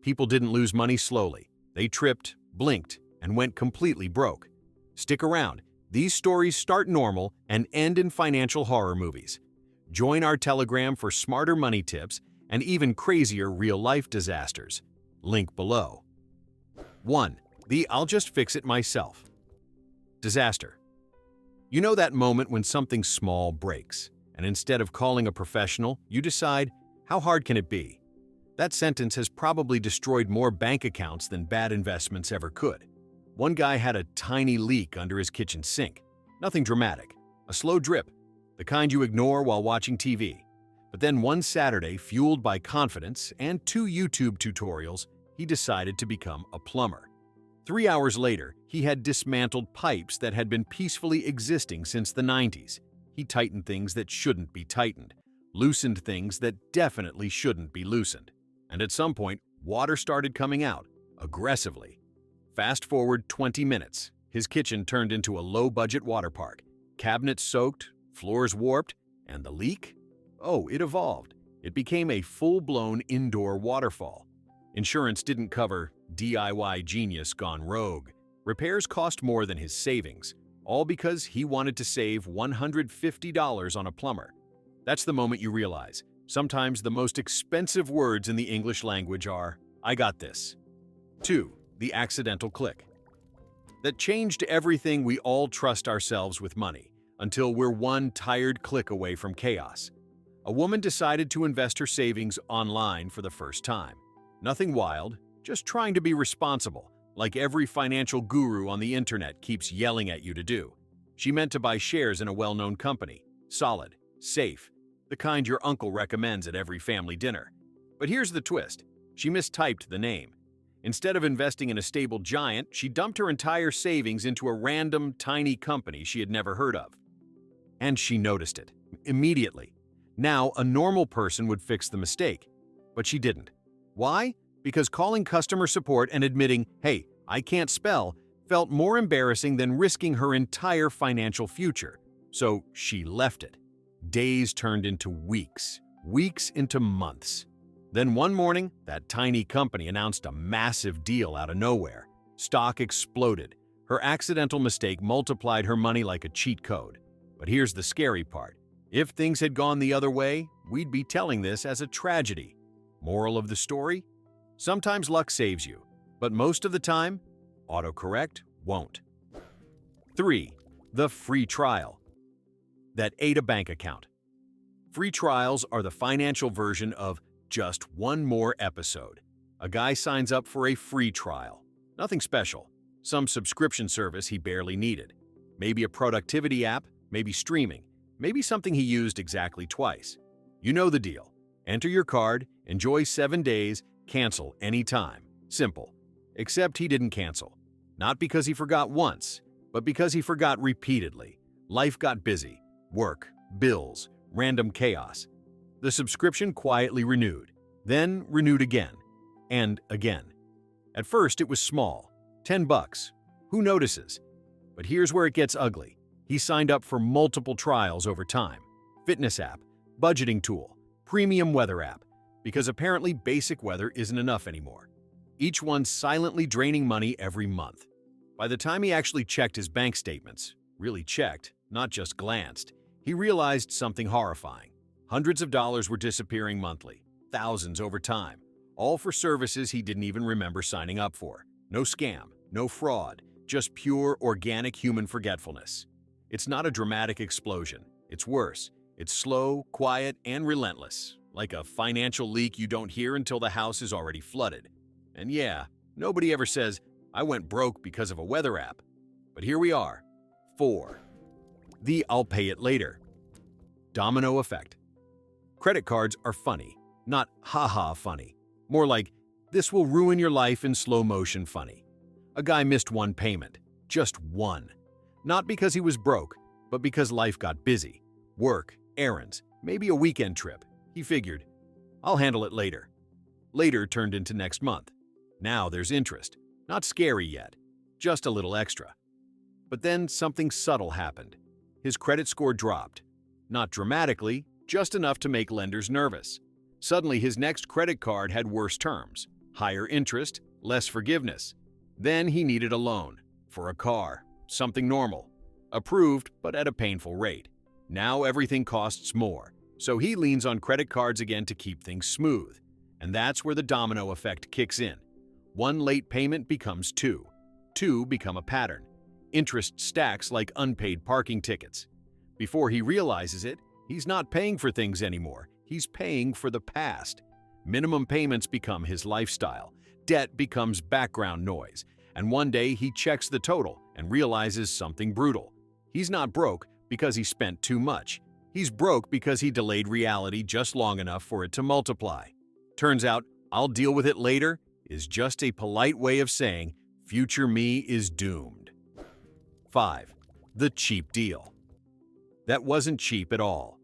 People didn't lose money slowly. They tripped, blinked, and went completely broke. Stick around. These stories start normal and end in financial horror movies. Join our Telegram for smarter money tips and even crazier real-life disasters. Link below. 1. The I'll just fix it myself disaster. You know that moment when something small breaks, and instead of calling a professional, you decide, how hard can it be? That sentence has probably destroyed more bank accounts than bad investments ever could. One guy had a tiny leak under his kitchen sink. Nothing dramatic, a slow drip, the kind you ignore while watching TV. But then one Saturday, fueled by confidence and 2 YouTube tutorials, he decided to become a plumber. 3 hours later, he had dismantled pipes that had been peacefully existing since the 90s. He tightened things that shouldn't be tightened, loosened things that definitely shouldn't be loosened. And at some point, water started coming out, aggressively. Fast forward 20 minutes, his kitchen turned into a low-budget water park. Cabinets soaked, floors warped, and the leak? Oh, it evolved. It became a full-blown indoor waterfall. Insurance didn't cover DIY genius gone rogue. Repairs cost more than his savings, all because he wanted to save $150 on a plumber. That's the moment you realize, sometimes the most expensive words in the English language are, I got this. 2. The accidental click. That changed everything. We all trust ourselves with money, until we're one tired click away from chaos. A woman decided to invest her savings online for the first time. Nothing wild, just trying to be responsible, like every financial guru on the internet keeps yelling at you to do. She meant to buy shares in a well-known company, solid, safe, the kind your uncle recommends at every family dinner. But here's the twist. She mistyped the name. Instead of investing in a stable giant, she dumped her entire savings into a random, tiny company she had never heard of. And she noticed it, immediately. Now, a normal person would fix the mistake, but she didn't. Why? Because calling customer support and admitting, hey, I can't spell, felt more embarrassing than risking her entire financial future. So she left it. Days turned into weeks, weeks into months. Then one morning, that tiny company announced a massive deal out of nowhere. Stock exploded. Her accidental mistake multiplied her money like a cheat code. But here's the scary part. If things had gone the other way, we'd be telling this as a tragedy. Moral of the story? Sometimes luck saves you, but most of the time, autocorrect won't. 3. The free trial that ate a bank account. Free trials are the financial version of just one more episode. A guy signs up for a free trial. Nothing special. Some subscription service he barely needed. Maybe a productivity app, maybe streaming, maybe something he used exactly twice. You know the deal. Enter your card, enjoy 7 days, cancel anytime. Simple. Except he didn't cancel. Not because he forgot once, but because he forgot repeatedly. Life got busy. Work, bills, random chaos. The subscription quietly renewed, then renewed again, and again. At first it was small, $10. Who notices? But here's where it gets ugly. He signed up for multiple trials over time. Fitness app, budgeting tool, premium weather app, because apparently basic weather isn't enough anymore. Each one silently draining money every month. By the time he actually checked his bank statements, really checked, not just glanced, he realized something horrifying. Hundreds of dollars were disappearing monthly, thousands over time, all for services he didn't even remember signing up for. No scam, no fraud, just pure organic human forgetfulness. It's not a dramatic explosion. It's worse. It's slow, quiet, and relentless, like a financial leak you don't hear until the house is already flooded. And yeah, nobody ever says, I went broke because of a weather app. But here we are. 4. The I'll pay it later. Domino effect. Credit cards are funny, not ha-ha funny. More like, this will ruin your life in slow motion funny. A guy missed one payment, just one. Not because he was broke, but because life got busy. Work, errands, maybe a weekend trip. He figured, I'll handle it later. Later turned into next month. Now there's interest. Not scary yet, just a little extra. But then something subtle happened. His credit score dropped. Not dramatically, just enough to make lenders nervous. Suddenly his next credit card had worse terms. Higher interest, less forgiveness. Then he needed a loan. For a car, something normal. Approved, but at a painful rate. Now everything costs more, so he leans on credit cards again to keep things smooth. And that's where the domino effect kicks in. One late payment becomes two. Two become a pattern. Interest stacks like unpaid parking tickets. Before he realizes it, he's not paying for things anymore. He's paying for the past. Minimum payments become his lifestyle. Debt becomes background noise. And one day he checks the total and realizes something brutal. He's not broke because he spent too much. He's broke because he delayed reality just long enough for it to multiply. Turns out, "I'll deal with it later" is just a polite way of saying future me is doomed. 5. The cheap deal. That wasn't cheap at all.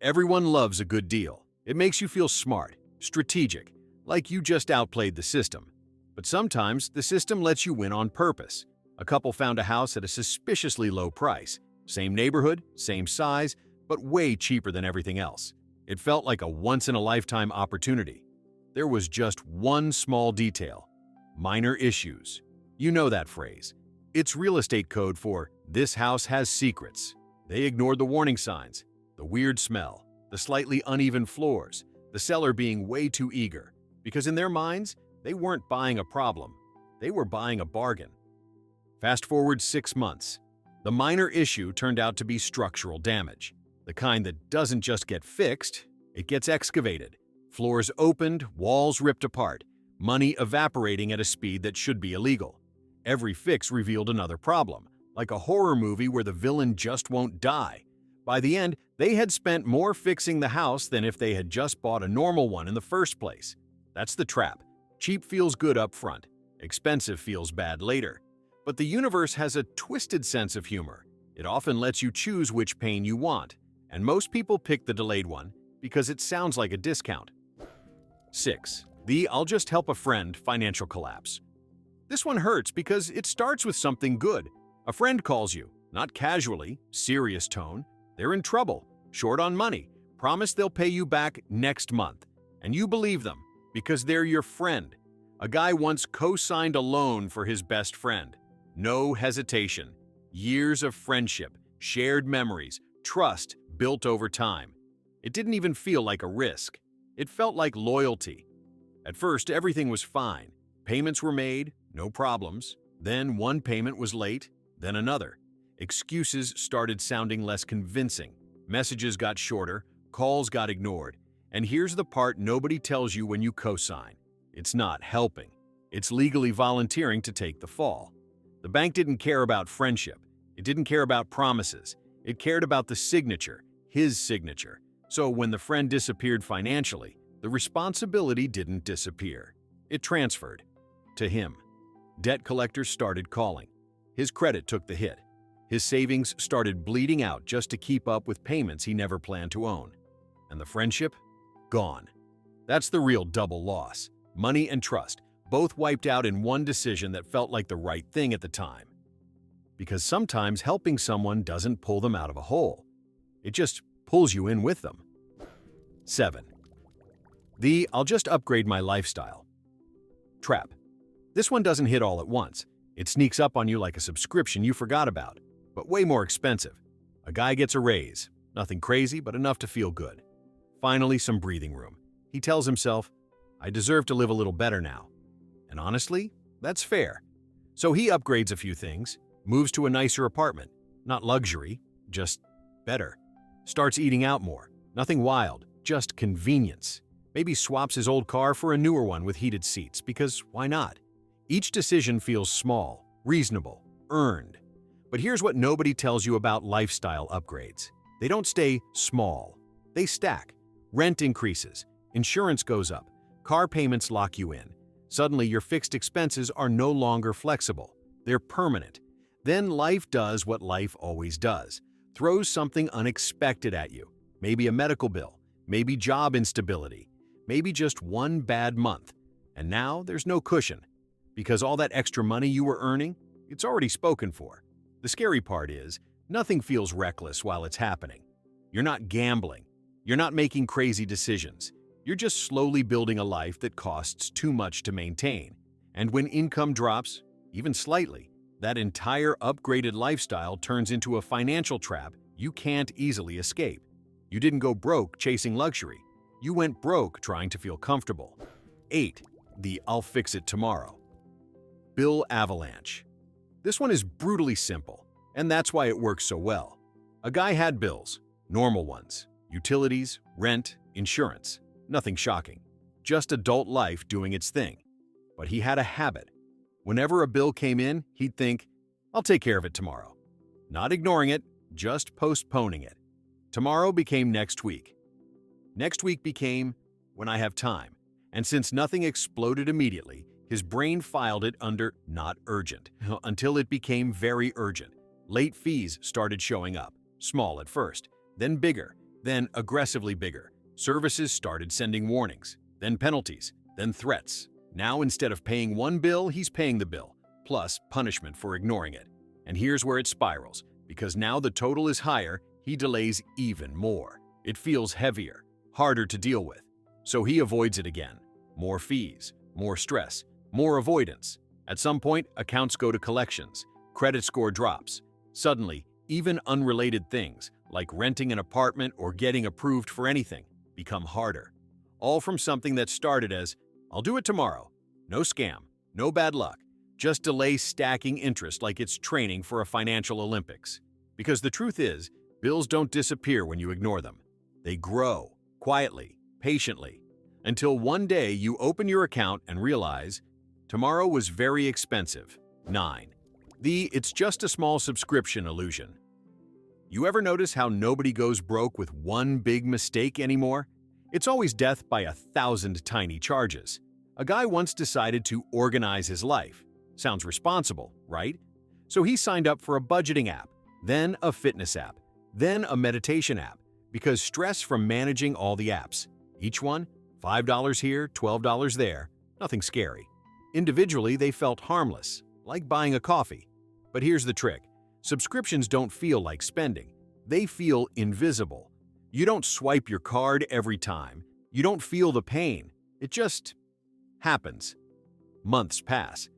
Everyone loves a good deal. It makes you feel smart, strategic, like you just outplayed the system. But sometimes the system lets you win on purpose. A couple found a house at a suspiciously low price. Same neighborhood, same size, but way cheaper than everything else. It felt like a once-in-a-lifetime opportunity. There was just one small detail. Minor issues. You know that phrase. It's real estate code for "this house has secrets." They ignored the warning signs, the weird smell, the slightly uneven floors, the seller being way too eager, because in their minds, they weren't buying a problem. They were buying a bargain. Fast forward 6 months. The minor issue turned out to be structural damage. The kind that doesn't just get fixed, it gets excavated. Floors opened, walls ripped apart, money evaporating at a speed that should be illegal. Every fix revealed another problem, like a horror movie where the villain just won't die. By the end, they had spent more fixing the house than if they had just bought a normal one in the first place. That's the trap. Cheap feels good up front. Expensive feels bad later. But the universe has a twisted sense of humor. It often lets you choose which pain you want, and most people pick the delayed one because it sounds like a discount. 6. The "I'll just help a friend" financial collapse. This one hurts because it starts with something good. A friend calls you, not casually, serious tone. They're in trouble, short on money, promise they'll pay you back next month. And you believe them because they're your friend. A guy once co-signed a loan for his best friend. No hesitation. Years of friendship, shared memories, trust built over time. It didn't even feel like a risk. It felt like loyalty. At first, everything was fine. Payments were made, no problems. Then one payment was late, then another. Excuses started sounding less convincing. Messages got shorter, calls got ignored. And here's the part nobody tells you when you co-sign. It's not helping. It's legally volunteering to take the fall. The bank didn't care about friendship. It didn't care about promises. It cared about the signature, his signature. So when the friend disappeared financially, the responsibility didn't disappear. It transferred to him. Debt collectors started calling. His credit took the hit. His savings started bleeding out just to keep up with payments he never planned to own. And the friendship? Gone. That's the real double loss. Money and trust, both wiped out in one decision that felt like the right thing at the time. Because sometimes helping someone doesn't pull them out of a hole. It just pulls you in with them. 7. The "I'll just upgrade my lifestyle" trap. This one doesn't hit all at once. It sneaks up on you like a subscription you forgot about, but way more expensive. A guy gets a raise. Nothing crazy, but enough to feel good. Finally, some breathing room. He tells himself, "I deserve to live a little better now." And honestly, that's fair. So he upgrades a few things, moves to a nicer apartment. Not luxury, just better. Starts eating out more. Nothing wild, just convenience. Maybe swaps his old car for a newer one with heated seats, because why not? Each decision feels small, reasonable, earned. But here's what nobody tells you about lifestyle upgrades. They don't stay small. They stack. Rent increases. Insurance goes up. Car payments lock you in. Suddenly, your fixed expenses are no longer flexible. They're permanent. Then life does what life always does. Throws something unexpected at you. Maybe a medical bill. Maybe job instability. Maybe just one bad month. And now there's no cushion. Because all that extra money you were earning, it's already spoken for. The scary part is, nothing feels reckless while it's happening. You're not gambling. You're not making crazy decisions. You're just slowly building a life that costs too much to maintain. And when income drops, even slightly, that entire upgraded lifestyle turns into a financial trap you can't easily escape. You didn't go broke chasing luxury. You went broke trying to feel comfortable. 8. The "I'll fix it tomorrow" bill avalanche. This one is brutally simple, and that's why it works so well. A guy had bills, normal ones, utilities, rent, insurance, nothing shocking. Just adult life doing its thing. But he had a habit. Whenever a bill came in, he'd think, "I'll take care of it tomorrow." Not ignoring it, just postponing it. Tomorrow became next week. Next week became when I have time. And since nothing exploded immediately, his brain filed it under not urgent until it became very urgent. Late fees started showing up, small at first, then bigger, then aggressively bigger. Services started sending warnings, then penalties, then threats. Now instead of paying one bill, he's paying the bill, plus punishment for ignoring it. And here's where it spirals, because now the total is higher, he delays even more. It feels heavier, harder to deal with. So he avoids it again. More fees, more stress, more avoidance. At some point, accounts go to collections, credit score drops. Suddenly, even unrelated things, like renting an apartment or getting approved for anything, become harder. All from something that started as, "I'll do it tomorrow." No scam, no bad luck. Just delay stacking interest like it's training for a financial Olympics. Because the truth is, bills don't disappear when you ignore them. They grow, quietly, patiently, until one day you open your account and realize, tomorrow was very expensive. 9. The "it's just a small subscription" illusion. You ever notice how nobody goes broke with one big mistake anymore? It's always death by 1,000 tiny charges. A guy once decided to organize his life. Sounds responsible, right? So he signed up for a budgeting app, then a fitness app, then a meditation app, because stress from managing all the apps. Each one, $5 here, $12 there, nothing scary. Individually, they felt harmless, like buying a coffee. But here's the trick. Subscriptions don't feel like spending. They feel invisible. You don't swipe your card every time. You don't feel the pain. It just happens. Months pass.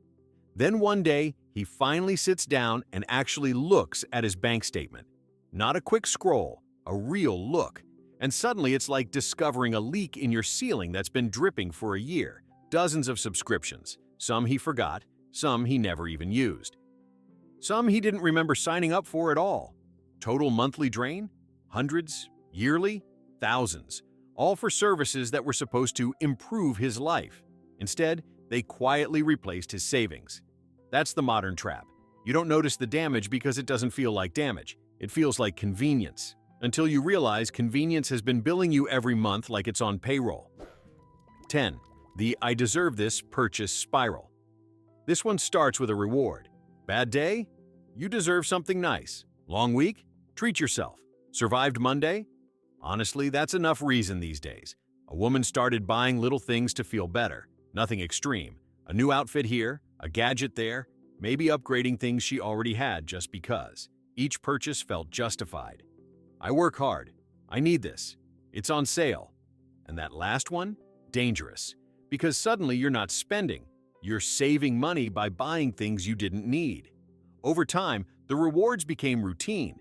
Then one day, he finally sits down and actually looks at his bank statement. Not a quick scroll, a real look. And suddenly it's like discovering a leak in your ceiling that's been dripping for a year. Dozens of subscriptions. Some he forgot, some he never even used. Some he didn't remember signing up for at all. Total monthly drain? Hundreds, yearly, thousands. All for services that were supposed to improve his life. Instead, they quietly replaced his savings. That's the modern trap. You don't notice the damage because it doesn't feel like damage. It feels like convenience. Until you realize convenience has been billing you every month like it's on payroll. 10. The "I deserve this" purchase spiral. This one starts with a reward. Bad day? You deserve something nice. Long week? Treat yourself. Survived Monday? Honestly, that's enough reason these days. A woman started buying little things to feel better. Nothing extreme. A new outfit here, a gadget there, maybe upgrading things she already had just because. Each purchase felt justified. I work hard. I need this. It's on sale. And that last one? Dangerous. Because suddenly you're not spending. You're saving money by buying things you didn't need. Over time, the rewards became routine,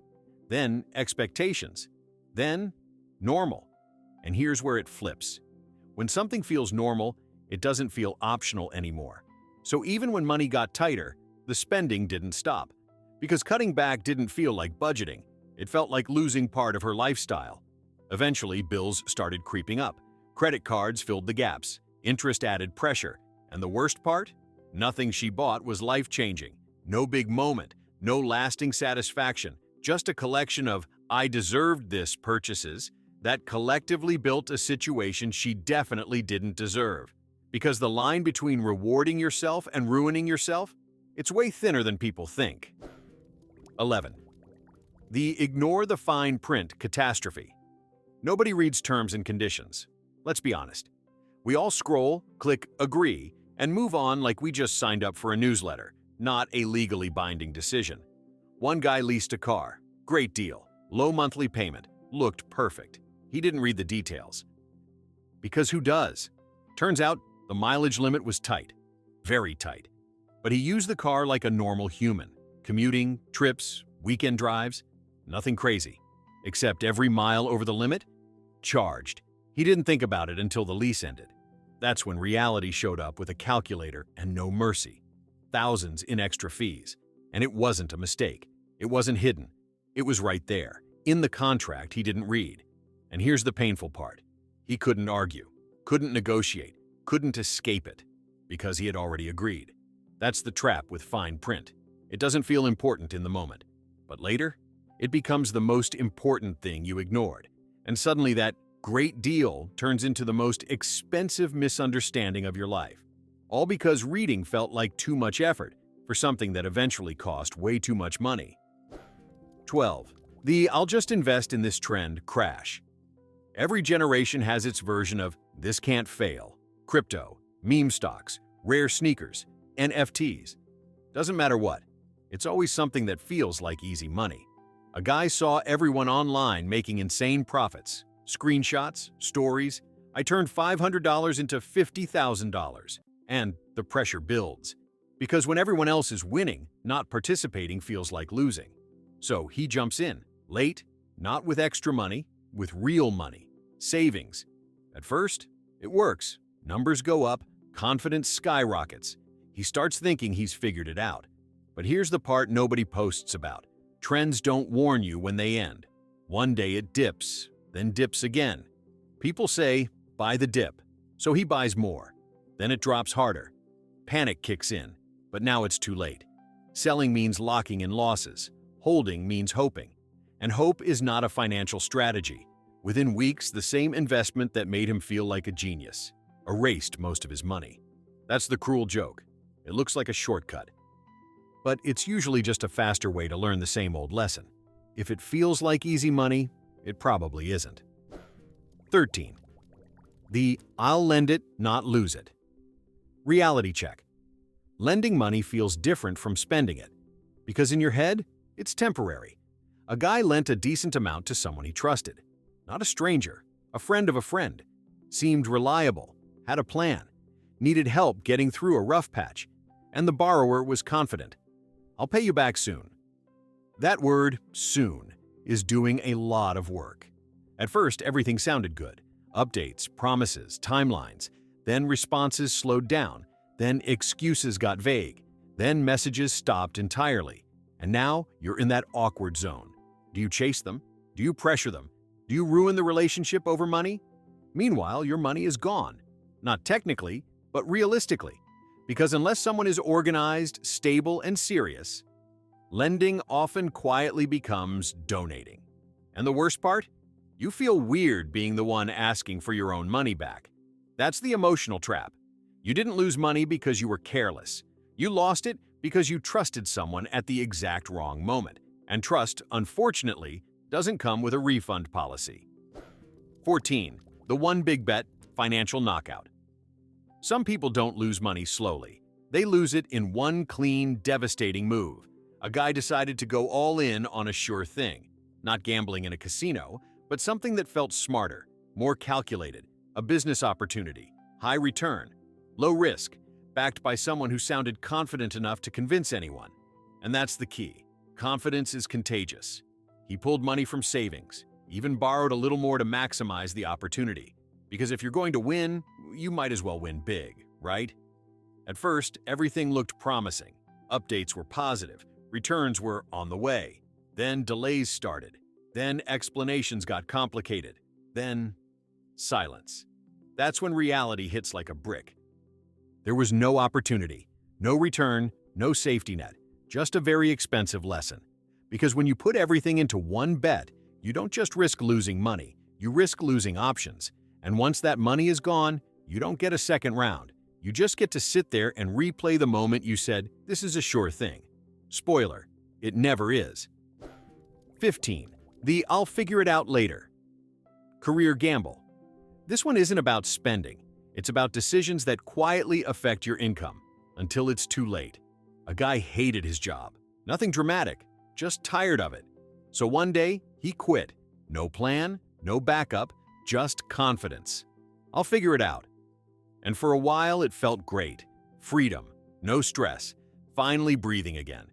then expectations, then normal. And here's where it flips. When something feels normal, it doesn't feel optional anymore. So even when money got tighter, the spending didn't stop. Because cutting back didn't feel like budgeting. It felt like losing part of her lifestyle. Eventually, bills started creeping up. Credit cards filled the gaps. Interest added pressure. And the worst part? Nothing she bought was life-changing. No big moment, no lasting satisfaction, just a collection of "I deserved this" purchases that collectively built a situation she definitely didn't deserve. Because the line between rewarding yourself and ruining yourself, it's way thinner than people think. 11. The "ignore the fine print" catastrophe. Nobody reads terms and conditions. Let's be honest. We all scroll, click "agree," and move on like we just signed up for a newsletter, not a legally binding decision. One guy leased a car. Great deal. Low monthly payment. Looked perfect. He didn't read the details. Because who does? Turns out the mileage limit was tight, very tight. But he used the car like a normal human, commuting, trips, weekend drives, nothing crazy. Except every mile over the limit? Charged. He didn't think about it until the lease ended. That's when reality showed up with a calculator and no mercy. Thousands in extra fees. And it wasn't a mistake. It wasn't hidden. It was right there, in the contract he didn't read. And here's the painful part. He couldn't argue, couldn't negotiate, couldn't escape it, because he had already agreed. That's the trap with fine print. It doesn't feel important in the moment. But later, it becomes the most important thing you ignored. And suddenly that great deal turns into the most expensive misunderstanding of your life. All because reading felt like too much effort for something that eventually cost way too much money. 12. The "I'll just invest in this trend" crash. Every generation has its version of "this can't fail." Crypto, meme stocks, rare sneakers, NFTs. Doesn't matter what. It's always something that feels like easy money. A guy saw everyone online making insane profits. Screenshots, stories. I turned $500 into $50,000. And the pressure builds. Because when everyone else is winning, not participating feels like losing. So he jumps in, late, not with extra money, with real money, savings. At first, it works. Numbers go up, confidence skyrockets. He starts thinking he's figured it out. But here's the part nobody posts about. Trends don't warn you when they end. One day it dips, then dips again. People say, buy the dip. So he buys more. Then it drops harder. Panic kicks in, but now it's too late. Selling means locking in losses. Holding means hoping. And hope is not a financial strategy. Within weeks, the same investment that made him feel like a genius erased most of his money. That's the cruel joke. It looks like a shortcut. But it's usually just a faster way to learn the same old lesson. If it feels like easy money, it probably isn't. 13. The "I'll lend it, not lose it." Reality check. Lending money feels different from spending it. Because in your head, it's temporary. A guy lent a decent amount to someone he trusted. Not a stranger, a friend of a friend. Seemed reliable, had a plan, needed help getting through a rough patch, and the borrower was confident. "I'll pay you back soon." That word, soon, is doing a lot of work. At first, everything sounded good. Updates, promises, timelines. Then responses slowed down. Then excuses got vague. Then messages stopped entirely. And now you're in that awkward zone. Do you chase them? Do you pressure them? Do you ruin the relationship over money? Meanwhile, your money is gone. Not technically, but realistically. Because unless someone is organized, stable, and serious, lending often quietly becomes donating. And the worst part? You feel weird being the one asking for your own money back. That's the emotional trap. You didn't lose money because you were careless. You lost it because you trusted someone at the exact wrong moment. And trust, unfortunately, doesn't come with a refund policy. 14. The one big bet, financial knockout. Some people don't lose money slowly. They lose it in one clean, devastating move. A guy decided to go all in on a sure thing. Not gambling in a casino, but something that felt smarter, more calculated. A business opportunity, high return, low risk, backed by someone who sounded confident enough to convince anyone. And that's the key. Confidence is contagious. He pulled money from savings, even borrowed a little more to maximize the opportunity. Because if you're going to win, you might as well win big, right? At first, everything looked promising. Updates were positive, returns were on the way. Then delays started. Then explanations got complicated. Then silence. That's when reality hits like a brick. There was no opportunity, no return, no safety net, just a very expensive lesson. Because when you put everything into one bet, you don't just risk losing money, you risk losing options. And once that money is gone, you don't get a second round. You just get to sit there and replay the moment you said, "This is a sure thing." Spoiler, it never is. 15. The "I'll figure it out later." Career gamble. This one isn't about spending. It's about decisions that quietly affect your income until it's too late. A guy hated his job. Nothing dramatic, just tired of it. So one day, he quit. No plan, no backup, just confidence. I'll figure it out. And for a while, it felt great. Freedom, no stress, finally breathing again.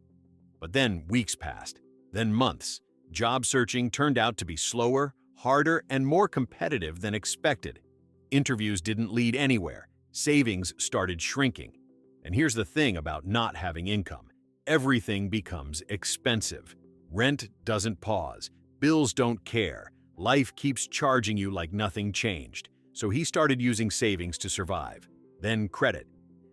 But then weeks passed, then months. Job searching turned out to be slower, harder, and more competitive than expected. Interviews didn't lead anywhere. Savings started shrinking. And here's the thing about not having income. Everything becomes expensive. Rent doesn't pause. Bills don't care. Life keeps charging you like nothing changed. So he started using savings to survive. Then credit.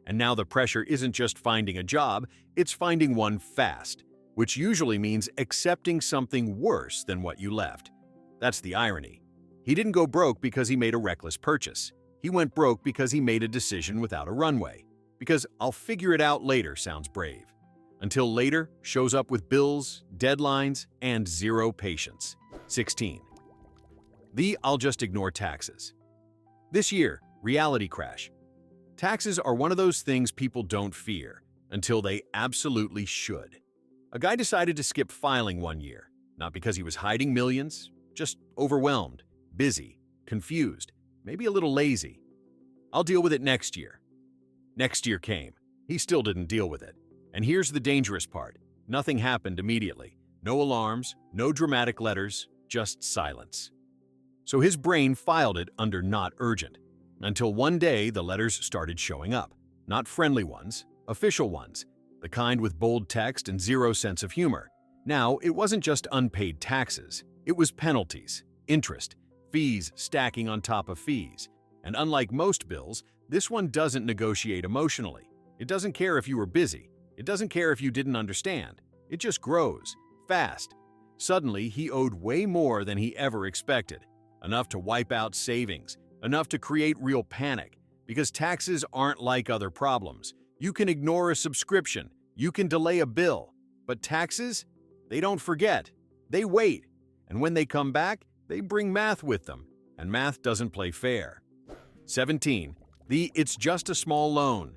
And now the pressure isn't just finding a job, it's finding one fast, which usually means accepting something worse than what you left. That's the irony. He didn't go broke because he made a reckless purchase. He went broke because he made a decision without a runway. Because "I'll figure it out later" sounds brave. Until later shows up with bills, deadlines, and zero patience. 16. The "I'll just ignore taxes." This year, reality crash. Taxes are one of those things people don't fear until they absolutely should. A guy decided to skip filing one year, not because he was hiding millions, just overwhelmed, busy, confused, maybe a little lazy. "I'll deal with it next year." Next year came. He still didn't deal with it. And here's the dangerous part. Nothing happened immediately. No alarms, no dramatic letters, just silence. So his brain filed it under "not urgent." Until one day the letters started showing up. Not friendly ones, official ones. The kind with bold text and zero sense of humor. Now, it wasn't just unpaid taxes. It was penalties, interest, fees stacking on top of fees. And unlike most bills, this one doesn't negotiate emotionally. It doesn't care if you were busy. It doesn't care if you didn't understand. It just grows, fast. Suddenly, he owed way more than he ever expected. Enough to wipe out savings, enough to create real panic. Because taxes aren't like other problems. You can ignore a subscription, you can delay a bill. But taxes? They don't forget. They wait. And when they come back, they bring math with them. And math doesn't play fair. 17. The "it's just a small loan."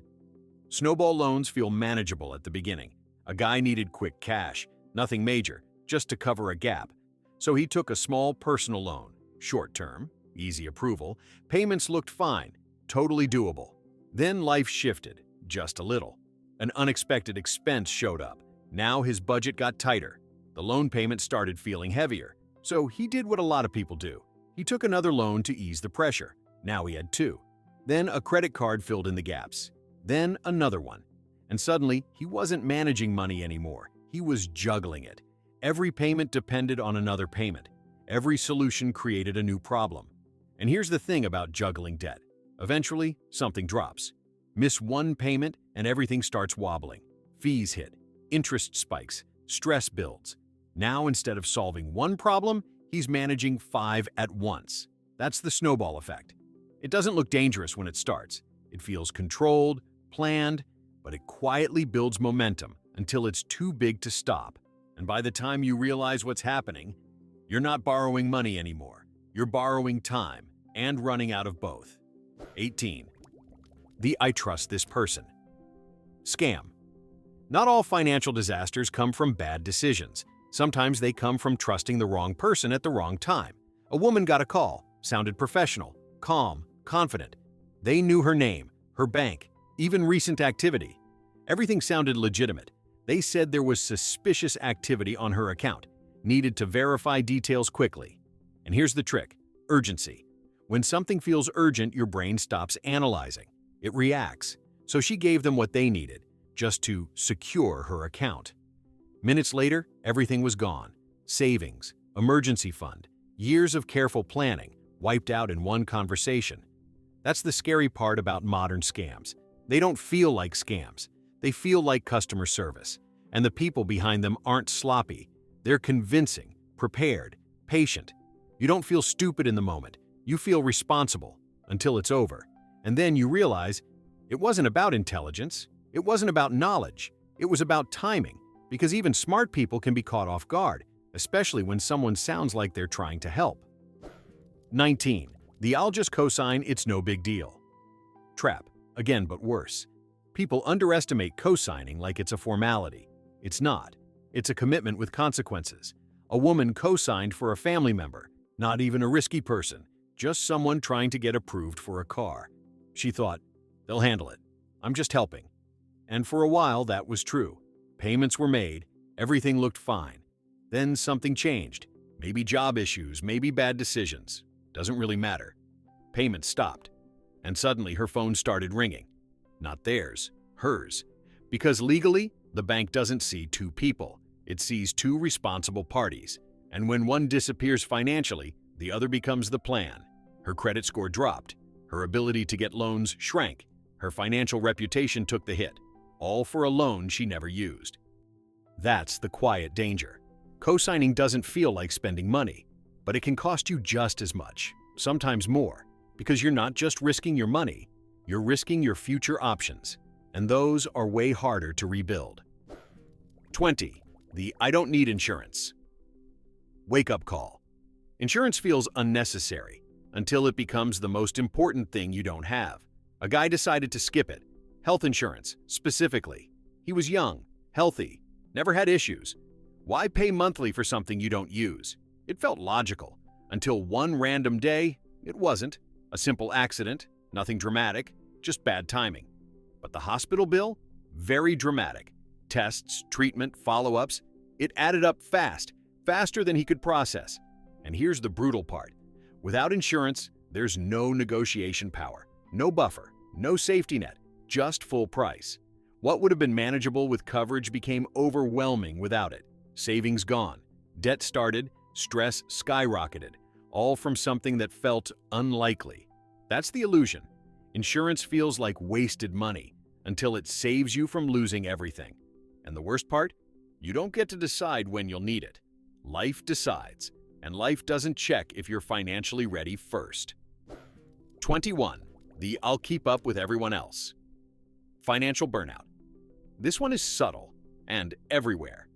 Snowball loans feel manageable at the beginning. A guy needed quick cash, nothing major, just to cover a gap. So he took a small personal loan, short-term, easy approval, payments looked fine, totally doable. Then life shifted, just a little. An unexpected expense showed up. Now his budget got tighter. The loan payment started feeling heavier. So he did what a lot of people do. He took another loan to ease the pressure. Now he had two. Then a credit card filled in the gaps. Then another one. And suddenly, he wasn't managing money anymore. He was juggling it. Every payment depended on another payment. Every solution created a new problem. And here's the thing about juggling debt. Eventually, something drops. Miss one payment and everything starts wobbling. Fees hit, interest spikes, stress builds. Now, instead of solving one problem, he's managing 5 at once. That's the snowball effect. It doesn't look dangerous when it starts. It feels controlled, planned, but it quietly builds momentum until it's too big to stop. And by the time you realize what's happening, you're not borrowing money anymore. You're borrowing time and running out of both. 18. The "I trust this person." Scam. Not all financial disasters come from bad decisions. Sometimes they come from trusting the wrong person at the wrong time. A woman got a call, sounded professional, calm, confident. They knew her name, her bank, even recent activity. Everything sounded legitimate. They said there was suspicious activity on her account, needed to verify details quickly. And here's the trick: urgency. When something feels urgent, your brain stops analyzing. It reacts. So she gave them what they needed, just to secure her account. Minutes later, everything was gone. Savings, emergency fund, years of careful planning, wiped out in one conversation. That's the scary part about modern scams. They don't feel like scams. They feel like customer service. And the people behind them aren't sloppy. They're convincing, prepared, patient. You don't feel stupid in the moment. You feel responsible until it's over. And then you realize it wasn't about intelligence. It wasn't about knowledge. It was about timing. Because even smart people can be caught off guard, especially when someone sounds like they're trying to help. 19. The "I'll just cosign, it's no big deal." Trap. Again, but worse. People underestimate cosigning like it's a formality. It's not. It's a commitment with consequences. A woman cosigned for a family member, not even a risky person, just someone trying to get approved for a car. She thought, they'll handle it. I'm just helping. And for a while, that was true. Payments were made, everything looked fine. Then something changed. Maybe job issues, maybe bad decisions. Doesn't really matter. Payments stopped. And suddenly her phone started ringing. Not theirs, hers. Because legally, the bank doesn't see two people. It sees two responsible parties. And when one disappears financially, the other becomes the plan. Her credit score dropped. Her ability to get loans shrank. Her financial reputation took the hit. All for a loan she never used. That's the quiet danger. Co-signing doesn't feel like spending money, but it can cost you just as much, sometimes more, because you're not just risking your money, you're risking your future options, and those are way harder to rebuild. 20. The I don't need insurance. Wake-up call. Insurance feels unnecessary until it becomes the most important thing you don't have. A guy decided to skip it. Health insurance, specifically. He was young, healthy, never had issues. Why pay monthly for something you don't use? It felt logical. Until one random day, it wasn't. A simple accident, nothing dramatic, just bad timing. But the hospital bill? Very dramatic. Tests, treatment, follow-ups. It added up fast, faster than he could process. And here's the brutal part. Without insurance, there's no negotiation power, no buffer, no safety net, just full price. What would have been manageable with coverage became overwhelming without it. Savings gone, debt started, stress skyrocketed, all from something that felt unlikely. That's the illusion. Insurance feels like wasted money until it saves you from losing everything. And the worst part? You don't get to decide when you'll need it. Life decides, and life doesn't check if you're financially ready first. 21. The I'll keep up with everyone else. Financial burnout. This one is subtle and everywhere.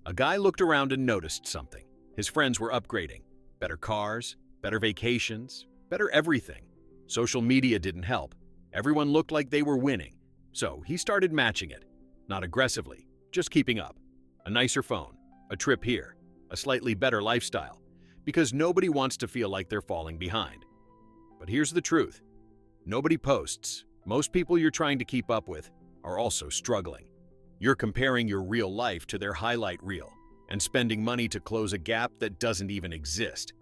A guy looked around and noticed something. His friends were upgrading. Better cars, better vacations, better everything. Social media didn't help. Everyone looked like they were winning. So he started matching it. Not aggressively, just keeping up. A nicer phone, a trip here, a slightly better lifestyle. Because nobody wants to feel like they're falling behind. But here's the truth. Nobody posts. Most people you're trying to keep up with are also struggling. You're comparing your real life to their highlight reel and spending money to close a gap that doesn't even exist.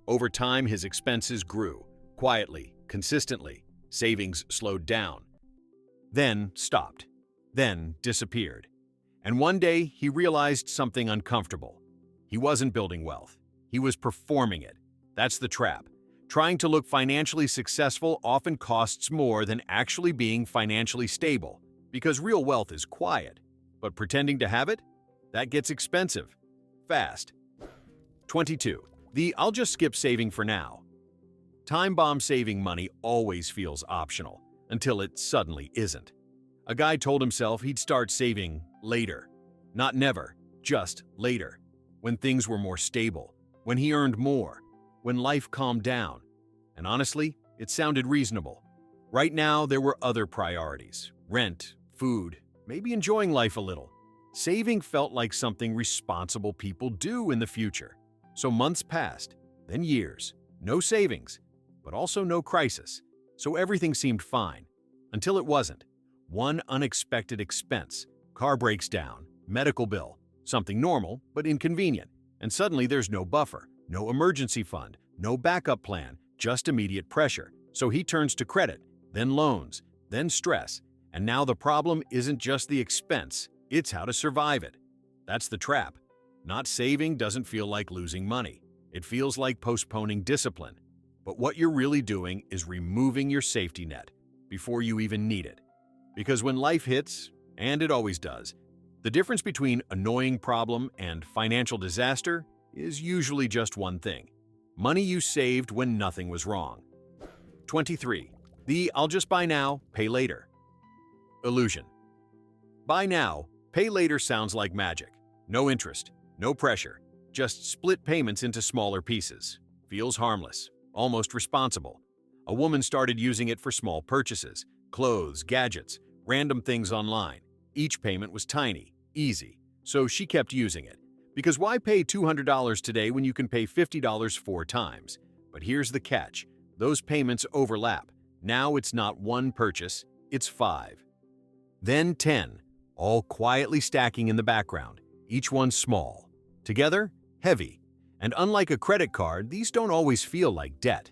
Over time, his expenses grew, quietly, consistently. Savings slowed down, then stopped, then disappeared. And one day, he realized something uncomfortable. He wasn't building wealth. He was performing it. That's the trap. Trying to look financially successful often costs more than actually being financially stable, because real wealth is quiet. But pretending to have it? That gets expensive. Fast. 22. The I'll just skip saving for now. Time bomb saving money always feels optional, until it suddenly isn't. A guy told himself he'd start saving later. Not never, just later. When things were more stable, when he earned more, when life calmed down. And honestly, it sounded reasonable. Right now, there were other priorities. Rent, food, maybe enjoying life a little. Saving felt like something responsible people do in the future. So months passed, then years. No savings, but also no crisis. So everything seemed fine, until it wasn't. One unexpected expense, car breaks down, medical bill, something normal but inconvenient. And suddenly there's no buffer, no emergency fund, no backup plan, just immediate pressure. So he turns to credit, then loans, then stress. And now the problem isn't just the expense, it's how to survive it. That's the trap. Not saving doesn't feel like losing money. It feels like postponing discipline. But what you're really doing is removing your safety net before you even need it. Because when life hits, and it always does, the difference between annoying problem and financial disaster is usually just one thing. Money you saved when nothing was wrong. 23. The I'll just buy now, pay later. Illusion. Buy now, pay later sounds like magic. No interest, no pressure, just split payments into smaller pieces. Feels harmless, almost responsible. A woman started using it for small purchases, clothes, gadgets, random things online. Each payment was tiny, easy, so she kept using it. Because why pay $200 today when you can pay $50 4 times? But here's the catch. those payments overlap. Now it's not one purchase, it's 5. Then 10, all quietly stacking in the background, each one small. Together, heavy. And unlike a credit card, these don't always feel like debt.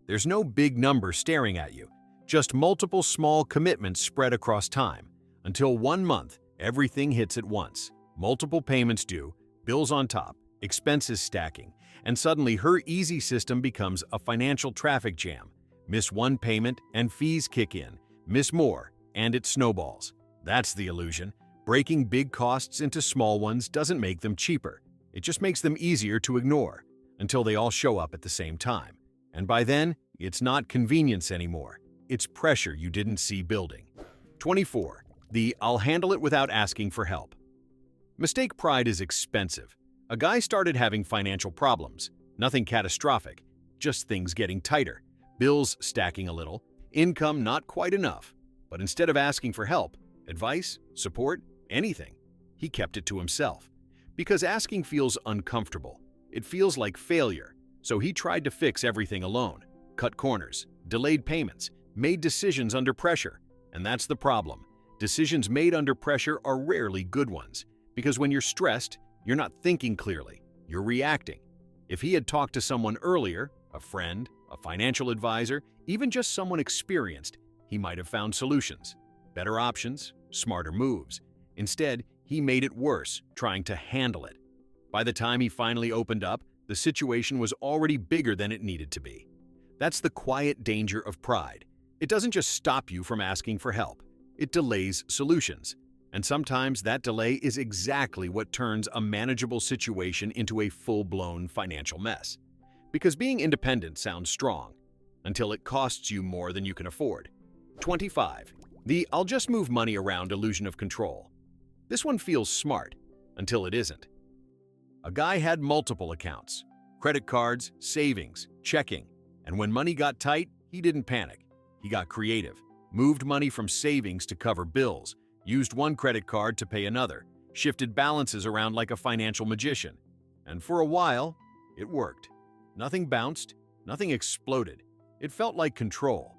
There's no big number staring at you, just multiple small commitments spread across time. Until one month, everything hits at once. Multiple payments due, bills on top, expenses stacking, and suddenly her easy system becomes a financial traffic jam. Miss one payment and fees kick in. Miss more, and it snowballs. That's the illusion. Breaking big costs into small ones doesn't make them cheaper. It just makes them easier to ignore, until they all show up at the same time. And by then, it's not convenience anymore. It's pressure you didn't see building. 24. The "I'll handle it without asking for help." Mistake pride is expensive. A guy started having financial problems. Nothing catastrophic, just things getting tighter. Bills stacking a little, income not quite enough. But instead of asking for help, advice, support, anything, he kept it to himself. Because asking feels uncomfortable. It feels like failure. So he tried to fix everything alone. Cut corners, delayed payments, made decisions under pressure. And that's the problem. Decisions made under pressure are rarely good ones. Because when you're stressed, you're not thinking clearly. You're reacting. If he had talked to someone earlier, a friend, a financial advisor, even just someone experienced, he might have found solutions, better options, smarter moves. Instead, he made it worse, trying to handle it. By the time he finally opened up, the situation was already bigger than it needed to be. That's the quiet danger of pride. It doesn't just stop you from asking for help. It delays solutions. And sometimes that delay is exactly what turns a manageable situation into a full-blown financial mess. Because being independent sounds strong, until it costs you more than you can afford. 25. The "I'll just move money around" illusion of control. This one feels smart, until it isn't. A guy had multiple accounts, credit cards, savings, checking, and when money got tight, he didn't panic. He got creative, moved money from savings to cover bills, used one credit card to pay another, shifted balances around like a financial magician. And for a while, it worked. Nothing bounced, nothing exploded. It felt like control.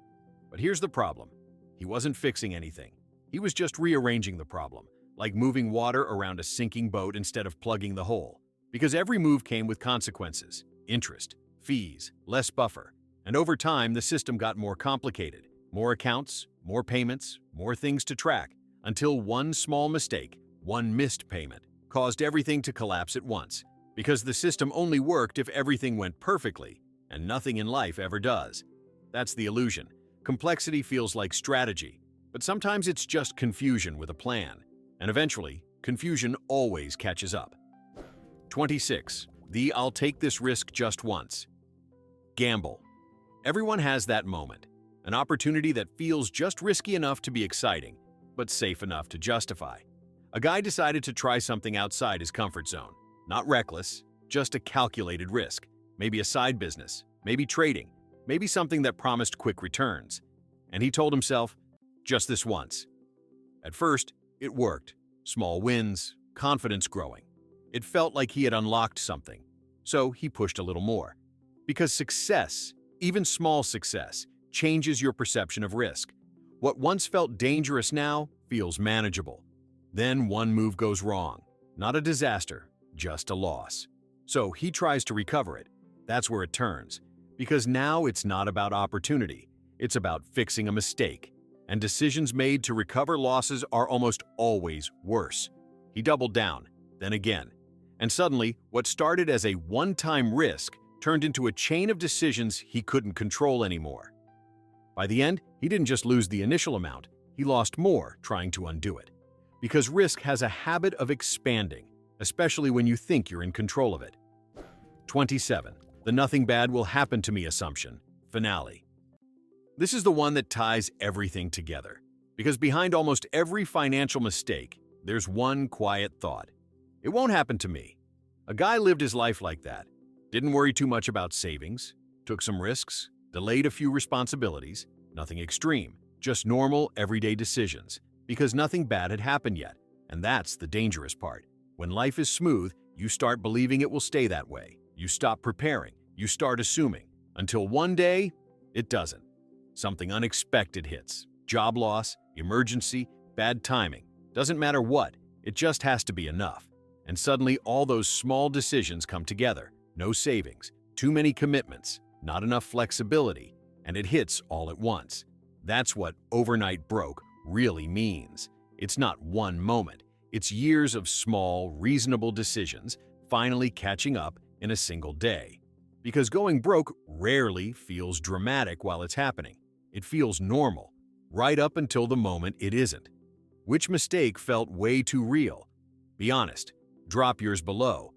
But here's the problem. He wasn't fixing anything. He was just rearranging the problem, like moving water around a sinking boat instead of plugging the hole. Because every move came with consequences, interest, fees, less buffer. And over time, the system got more complicated. More accounts, more payments, more things to track, until one small mistake, one missed payment, caused everything to collapse at once. Because the system only worked if everything went perfectly, and nothing in life ever does. That's the illusion. Complexity feels like strategy, but sometimes it's just confusion with a plan. And eventually, confusion always catches up. 26. The "I'll take this risk just once." Gamble. Everyone has that moment. An opportunity that feels just risky enough to be exciting, but safe enough to justify. A guy decided to try something outside his comfort zone. Not reckless, just a calculated risk. Maybe a side business, maybe trading, maybe something that promised quick returns. And he told himself, just this once. At first, it worked. Small wins, confidence growing. It felt like he had unlocked something. So he pushed a little more. Because success, even small success, changes your perception of risk. What once felt dangerous now feels manageable. Then one move goes wrong. Not a disaster, just a loss. So he tries to recover it. That's where it turns. Because now it's not about opportunity. It's about fixing a mistake. And decisions made to recover losses are almost always worse. He doubled down, then again. And suddenly, what started as a one-time risk turned into a chain of decisions he couldn't control anymore. By the end, he didn't just lose the initial amount, he lost more trying to undo it. Because risk has a habit of expanding, especially when you think you're in control of it. 27. The "nothing bad will happen to me" assumption. Finale. This is the one that ties everything together. Because behind almost every financial mistake, there's one quiet thought. It won't happen to me. A guy lived his life like that. Didn't worry too much about savings, took some risks, delayed a few responsibilities, nothing extreme, just normal, everyday decisions, because nothing bad had happened yet. And that's the dangerous part. When life is smooth, you start believing it will stay that way. You stop preparing, you start assuming, until one day, It doesn't. Something unexpected hits. Job loss, emergency, bad timing. Doesn't matter what, it just has to be enough. And suddenly all those small decisions come together. No savings, too many commitments, not enough flexibility, and it hits all at once. That's what overnight broke really means. It's not one moment. It's years of small, reasonable decisions finally catching up in a single day. Because going broke rarely feels dramatic while it's happening. It feels normal, right up until the moment it isn't. Which mistake felt way too real? Be honest. Drop yours below.